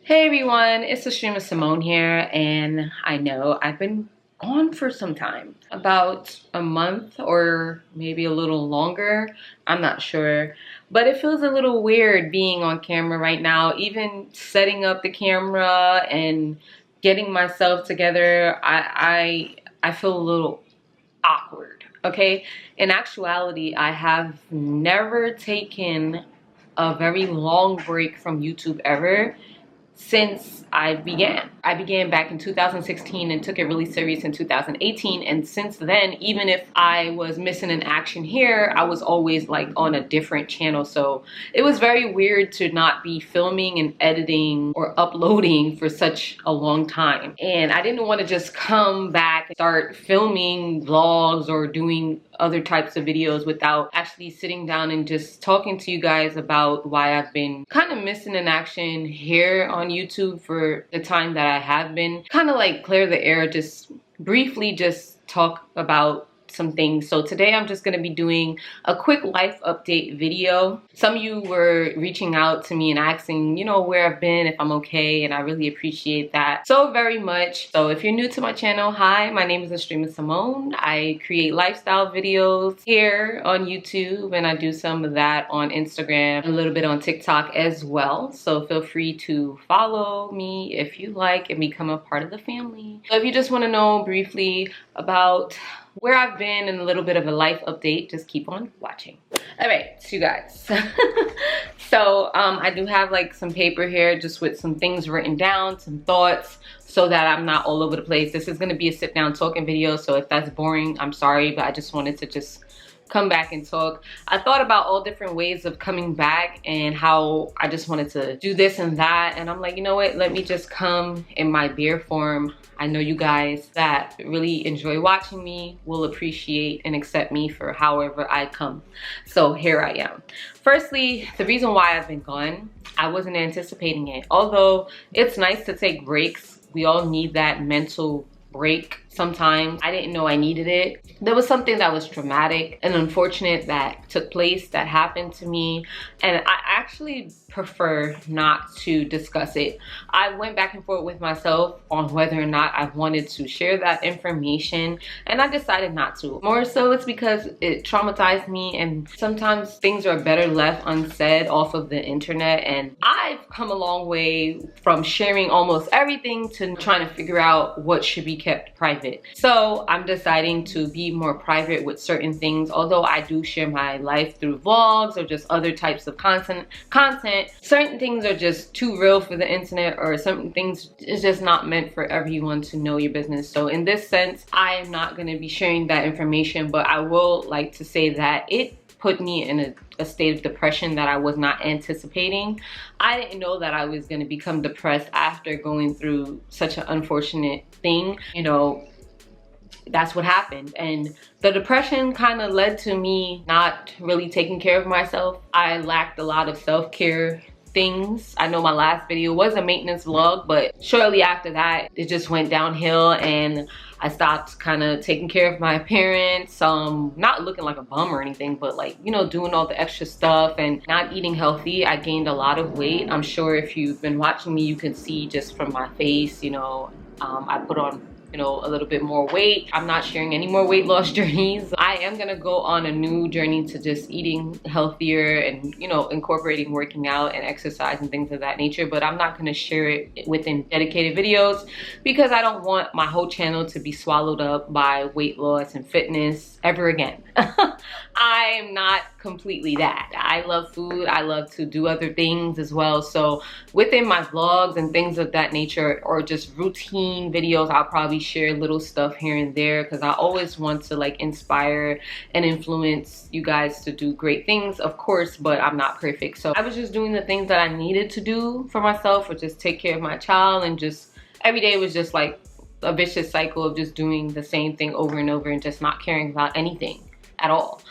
Hey everyone, it's Astrema Simone here, and I know I've been gone for some time, about a month or maybe a little longer, I'm not sure, but it feels a little weird being on camera right now. Even setting up the camera and getting myself together, I feel a little awkward, okay? In actuality, I have never taken a very long break from YouTube ever since I began. I began back in 2016 and took it really serious in 2018, and since then, even if I was missing an action here, I was always like on a different channel. So it was very weird to not be filming and editing or uploading for such a long time. And I didn't want to just come back and start filming vlogs or doing other types of videos without actually sitting down and just talking to you guys about why I've been kind of missing in action here on YouTube for the time that I have been. Kind of like clear the air, just briefly just talk about some things. So today I'm just going to be doing a quick life update video. Some of you were reaching out to me and asking, you know, where I've been, if I'm okay, and I really appreciate that so very much. So if you're new to my channel, hi, my name is Astrema Simone. I create lifestyle videos here on YouTube, and I do some of that on Instagram, a little bit on TikTok as well. So feel free to follow me if you like and become a part of the family. So if you just want to know briefly about where I've been and a little bit of a life update, just keep on watching. All right, so you guys. So I do have like some paper here just with some things written down, some thoughts, so that I'm not all over the place. This is going to be a sit down talking video, so if that's boring, I'm sorry, but I just wanted to just come back and talk. I thought about all different ways of coming back and how I just wanted to do this and that, and I'm like, you know what, let me just come in my bare form. I know you guys that really enjoy watching me will appreciate and accept me for however I come. So here I am. Firstly, the reason why I've been gone, I wasn't anticipating it. Although it's nice to take breaks, we all need that mental break sometimes. I didn't know I needed it. There was something that was traumatic and unfortunate that took place, that happened to me, and I actually prefer not to discuss it. I went back and forth with myself on whether or not I wanted to share that information, and I decided not to. More so it's because it traumatized me, and sometimes things are better left unsaid off of the internet, and I've come a long way from sharing almost everything to trying to figure out what should be kept private. So I'm deciding to be more private with certain things. Although I do share my life through vlogs or just other types of content, certain things are just too real for the internet, or certain things is just not meant for everyone to know your business. So in this sense, I am not going to be sharing that information, but I will like to say that it put me in a state of depression that I was not anticipating. I didn't know that I was going to become depressed after going through such an unfortunate thing. You know, that's what happened, and the depression kind of led to me not really taking care of myself. I lacked a lot of self-care things. I know my last video was a maintenance vlog, but shortly after that it just went downhill, and I stopped kind of taking care of my appearance, not looking like a bum or anything, but like, you know, doing all the extra stuff and not eating healthy. I gained a lot of weight. I'm sure if you've been watching me, you can see just from my face, you know, I put on, you know, a little bit more weight. I'm not sharing any more weight loss journeys. I am gonna go on a new journey to just eating healthier and, you know, incorporating working out and exercise and things of that nature, but I'm not gonna share it within dedicated videos because I don't want my whole channel to be swallowed up by weight loss and fitness ever again. I am not completely that. I love food. I love to do other things as well. So within my vlogs and things of that nature, or just routine videos, I'll probably share little stuff here and there because I always want to like inspire and influence you guys to do great things, of course, but I'm not perfect. So I was just doing the things that I needed to do for myself, or just take care of my child, and just every day was just like a vicious cycle of just doing the same thing over and over and just not caring about anything at all.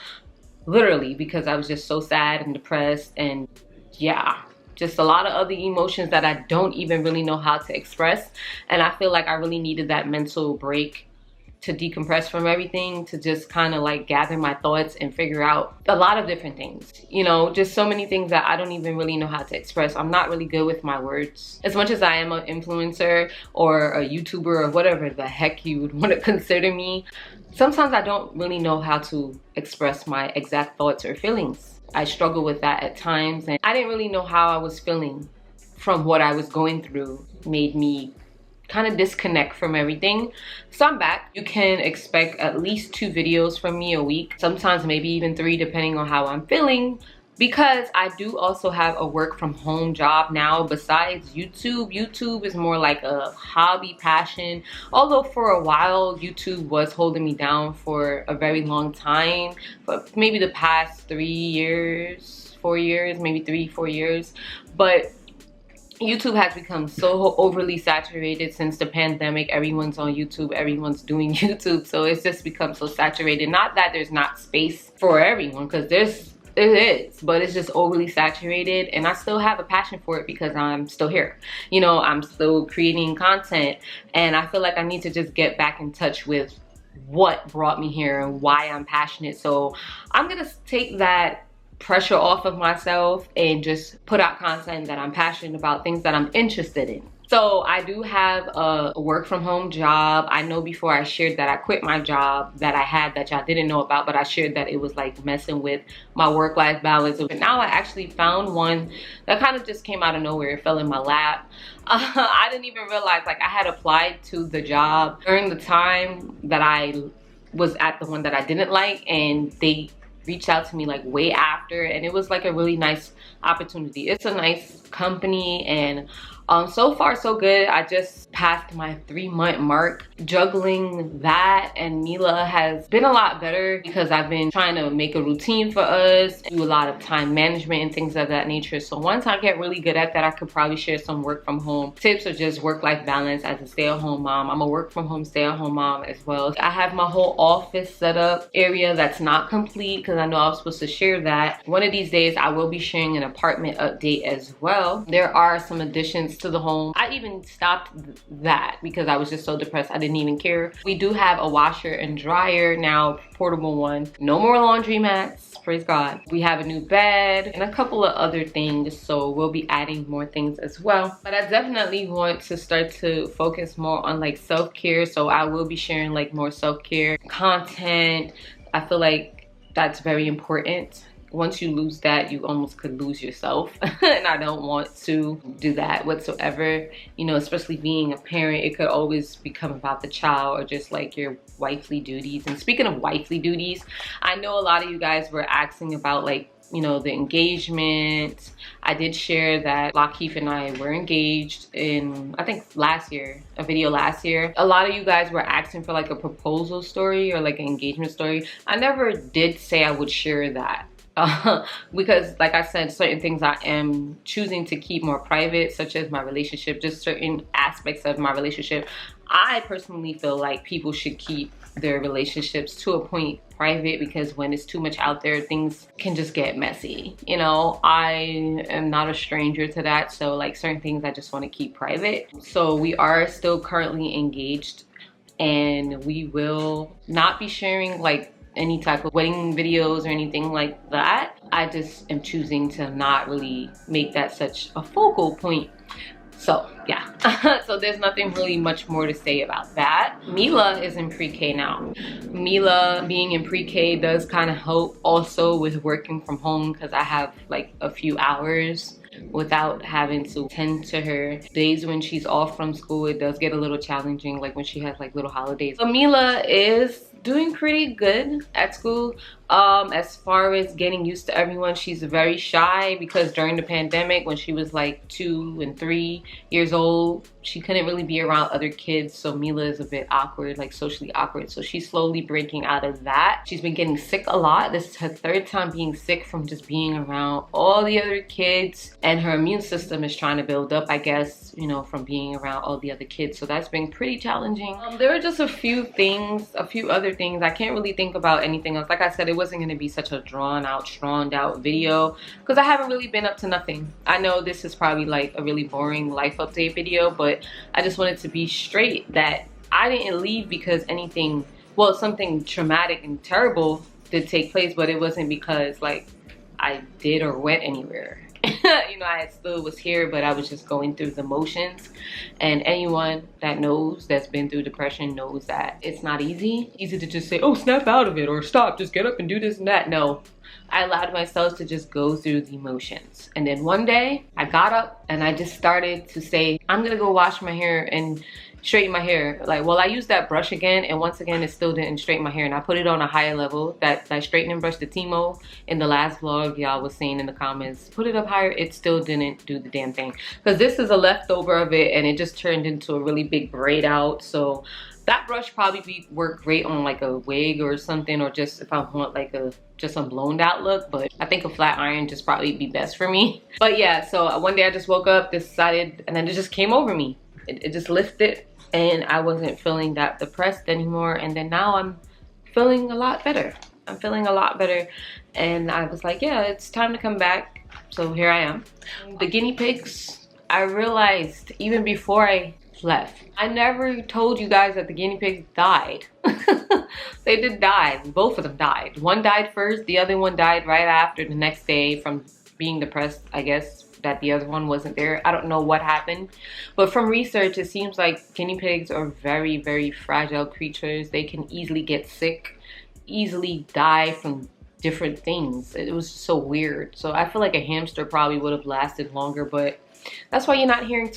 Literally, because I was just so sad and depressed, and yeah, just a lot of other emotions that I don't even really know how to express. And I feel like I really needed that mental break to decompress from everything, to just kind of like gather my thoughts and figure out a lot of different things. You know, just so many things that I don't even really know how to express. I'm not really good with my words. As much as I am an influencer or a YouTuber or whatever the heck you would want to consider me, sometimes I don't really know how to express my exact thoughts or feelings. I struggle with that at times, and I didn't really know how I was feeling from what I was going through. Made me kind of disconnect from everything. So I'm back. You can expect at least 2 videos from me a week, sometimes maybe even 3 depending on how I'm feeling, because I do also have a work from home job now besides YouTube. YouTube is more like a hobby, passion, although for a while YouTube was holding me down for a very long time, but maybe the past 3 years, 4 years, maybe 3-4 years. But YouTube has become so overly saturated since the pandemic. Everyone's on YouTube, everyone's doing YouTube, so it's just become so saturated. Not that there's not space for everyone, because it is, but it's just overly saturated, and I still have a passion for it because I'm still here. You know, I'm still creating content, and I feel like I need to just get back in touch with what brought me here and why I'm passionate. So I'm gonna take that pressure off of myself and just put out content that I'm passionate about, things that I'm interested in. So I do have a work from home job. I know before I shared that I quit my job that I had that y'all didn't know about, but I shared that it was like messing with my work-life balance. But now I actually found one that kind of just came out of nowhere. It fell in my lap. I didn't even realize, like, I had applied to the job during the time that I was at the one that I didn't like, and they reached out to me like way after, and it was like a really nice opportunity. It's a nice company, and so far so good. I just passed my 3-month mark. Juggling that and Mila has been a lot better because I've been trying to make a routine for us, do a lot of time management and things of that nature. So once I get really good at that, I could probably share some work from home tips or just work-life balance as a stay-at-home mom. I'm a work from home stay-at-home mom as well. I have my whole office set up area that's not complete because I know I was supposed to share that. One of these days I will be sharing an apartment update as well. There are some additions to the home. I even stopped that because I was just so depressed I didn't even care. We do have a washer and dryer now, portable one. No more laundry mats, praise God. We have a new bed and a couple of other things, so we'll be adding more things as well. But I definitely want to start to focus more on like self-care, so I will be sharing like more self-care content. I feel like that's very important. Once you lose that, you almost could lose yourself. And I don't want to do that whatsoever. You know, especially being a parent, it could always become about the child or just like your wifely duties. And speaking of wifely duties, I know a lot of you guys were asking about like, you know, the engagement. I did share that Lakeith and I were engaged in, I think last year, a video last year. A lot of you guys were asking for like a proposal story or like an engagement story. I never did say I would share that. Because like I said, certain things I am choosing to keep more private, such as my relationship, just certain aspects of my relationship. I personally feel like people should keep their relationships to a point private, because when it's too much out there, things can just get messy. You know, I am not a stranger to that, so like certain things I just want to keep private. So we are still currently engaged, and we will not be sharing like any type of wedding videos or anything like that. I just am choosing to not really make that such a focal point. So yeah, so there's nothing really much more to say about that. Mila is in pre-K now. Mila being in pre-K does kind of help also with working from home, because I have like a few hours without having to tend to her. Days when she's off from school, it does get a little challenging, like when she has like little holidays. So Mila is doing pretty good at school. As far as getting used to everyone, she's very shy because during the pandemic, when she was like 2 and 3 years old, she couldn't really be around other kids. So Mila is a bit awkward, like socially awkward. So she's slowly breaking out of that. She's been getting sick a lot. This is her 3rd time being sick from just being around all the other kids. And her immune system is trying to build up, I guess, you know, from being around all the other kids. So that's been pretty challenging. There are just a few things, a few other things. I can't really think about anything else. Like I said, it wasn't going to be such a drawn out video because I haven't really been up to nothing. I know this is probably like a really boring life update video, but I just wanted to be straight that I didn't leave because anything, well, something traumatic and terrible did take place, but it wasn't because like I did or went anywhere. You know, I still was here, but I was just going through the motions. And anyone that knows, that's been through depression, knows that it's not easy to just say, oh, snap out of it, or stop, just get up and do this and that. No, I allowed myself to just go through the emotions. And then one day I got up and I just started to say, I'm gonna go wash my hair and straighten my hair. Like, well, I used that brush again, and once again it still didn't straighten my hair, and I put it on a higher level. That straightening brush, the Timo, in the last vlog, y'all was saying in the comments, put it up higher, it still didn't do the damn thing, because this is a leftover of it and it just turned into a really big braid out. So that brush probably work great on like a wig or something, or just if I want like just a blown out look, but I think a flat iron just probably be best for me. But yeah, so one day I just woke up, decided, and then it just came over me. It just lifted, and I wasn't feeling that depressed anymore. And then now I'm feeling a lot better. I'm feeling a lot better. And I was like, yeah, it's time to come back. So here I am. The guinea pigs, I realized even before I left, I never told you guys that the guinea pigs died. They did die. Both of them died. One died first, the other one died right after, the next day, from being depressed, I guess, that the other one wasn't there. I don't know what happened, but from research it seems like guinea pigs are very, very fragile creatures. They can easily get sick, easily die from different things. It was so weird. So I feel like a hamster probably would have lasted longer, but that's why you're not hearing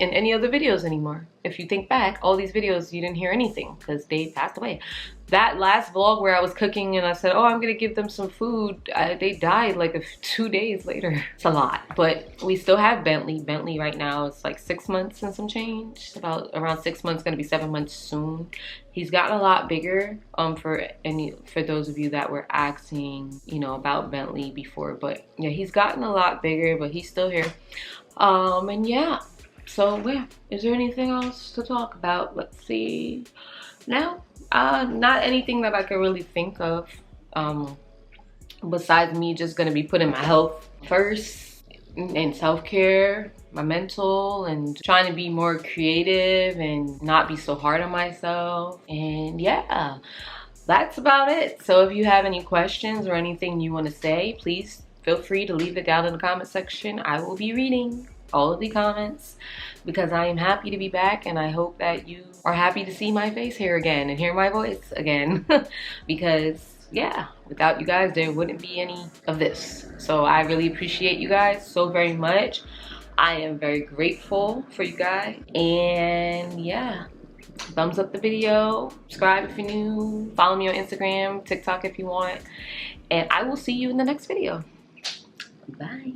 in any other videos anymore. If you think back, all these videos, you didn't hear anything because they passed away. That last vlog where I was cooking and I said, oh, I'm gonna give them some food, they died like 2 days later. It's a lot, but we still have Bentley. Bentley right now is like 6 months and some change, about around 6 months, gonna be 7 months soon. He's gotten a lot bigger, for those of you that were asking, you know, about Bentley before. But yeah, he's gotten a lot bigger, but he's still here. And yeah, so yeah, is there anything else to talk about? Let's see. No, not anything that I can really think of, besides me just gonna be putting my health first and self-care, my mental, and trying to be more creative and not be so hard on myself. And yeah, that's about it. So if you have any questions or anything you want to say, please feel free to leave it down in the comment section. I will be reading all of the comments because I am happy to be back, and I hope that you are happy to see my face here again and hear my voice again. Because yeah, without you guys there wouldn't be any of this. So I really appreciate you guys so very much. I am very grateful for you guys, and yeah, thumbs up the video, subscribe if you're new, follow me on Instagram, TikTok if you want, and I will see you in the next video. Bye.